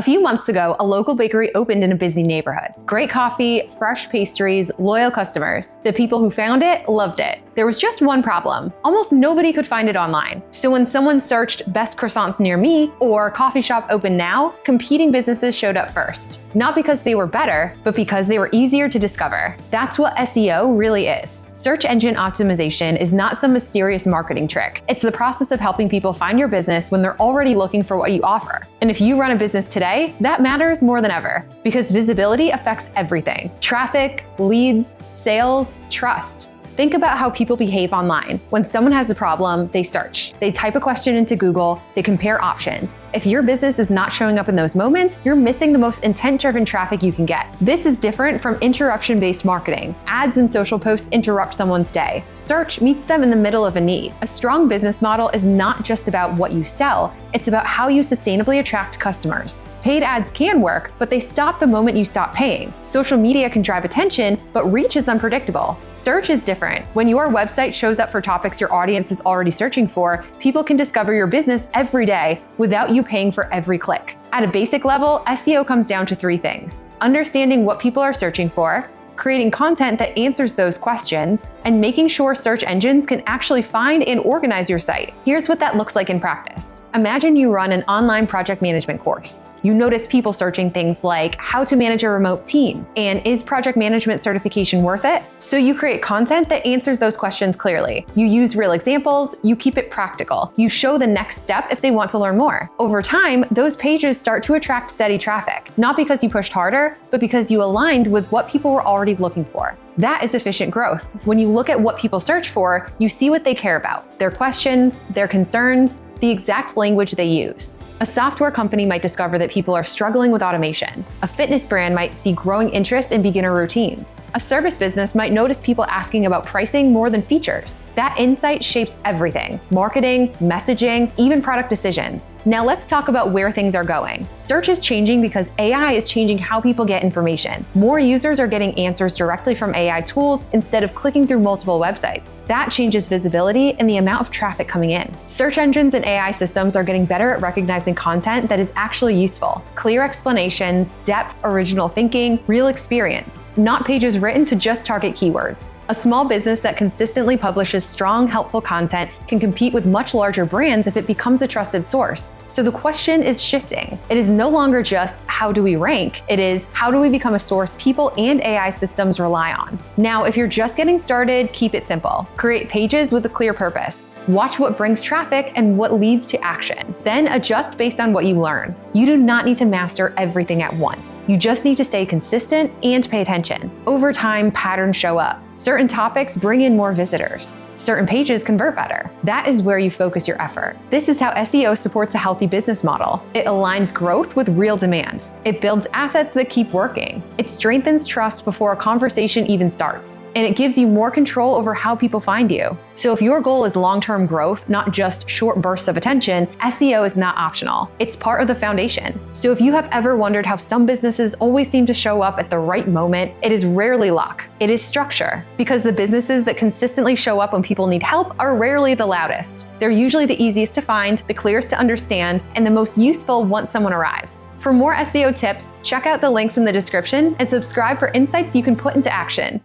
A few months ago, a local bakery opened in a busy neighborhood. Great coffee, fresh pastries, loyal customers. The people who found it loved it. There was just one problem. Almost nobody could find it online. So when someone searched best croissants near me or coffee shop open now, competing businesses showed up first. Not because they were better, but because they were easier to discover. That's what SEO really is. Search engine optimization is not some mysterious marketing trick. It's the process of helping people find your business when they're already looking for what you offer. And if you run a business today, that matters more than ever because visibility affects everything. Traffic, leads, sales, trust. Think about how people behave online. When someone has a problem, they search. They type a question into Google, they compare options. If your business is not showing up in those moments, you're missing the most intent-driven traffic you can get. This is different from interruption-based marketing. Ads and social posts interrupt someone's day. Search meets them in the middle of a need. A strong business model is not just about what you sell, it's about how you sustainably attract customers. Paid ads can work, but they stop the moment you stop paying. Social media can drive attention, but reach is unpredictable. Search is different. When your website shows up for topics your audience is already searching for, people can discover your business every day without you paying for every click. At a basic level, SEO comes down to three things: understanding what people are searching for, creating content that answers those questions, and making sure search engines can actually find and organize your site. Here's what that looks like in practice. Imagine you run an online project management course. You notice people searching things like how to manage a remote team and is project management certification worth it? So you create content that answers those questions clearly. You use real examples, you keep it practical. You show the next step if they want to learn more. Over time, those pages start to attract steady traffic, not because you pushed harder, but because you aligned with what people were already looking for. That is efficient growth. When you look at what people search for, you see what they care about, their questions, their concerns, the exact language they use. A software company might discover that people are struggling with automation. A fitness brand might see growing interest in beginner routines. A service business might notice people asking about pricing more than features. That insight shapes everything: marketing, messaging, even product decisions. Now let's talk about where things are going. Search is changing because AI is changing how people get information. More users are getting answers directly from AI tools instead of clicking through multiple websites. That changes visibility and the amount of traffic coming in. Search engines and AI systems are getting better at recognizing content that is actually useful. Clear explanations, depth, original thinking, real experience, not pages written to just target keywords. A small business that consistently publishes strong, helpful content can compete with much larger brands if it becomes a trusted source. So the question is shifting. It is no longer just how do we rank? It is how do we become a source people and AI systems rely on? Now, if you're just getting started, keep it simple. Create pages with a clear purpose. Watch what brings traffic and what leads to action. Then adjust based on what you learn. You do not need to master everything at once. You just need to stay consistent and pay attention. Over time, patterns show up. Certain topics bring in more visitors. Certain pages convert better. That is where you focus your effort. This is how SEO supports a healthy business model. It aligns growth with real demand. It builds assets that keep working. It strengthens trust before a conversation even starts. And it gives you more control over how people find you. So if your goal is long-term growth, not just short bursts of attention, SEO is not optional. It's part of the foundation. So if you have ever wondered how some businesses always seem to show up at the right moment, it is rarely luck. It is structure. Because the businesses that consistently show up when people need help are rarely the loudest. They're usually the easiest to find, the clearest to understand, and the most useful once someone arrives. For more SEO tips, check out the links in the description and subscribe for insights you can put into action.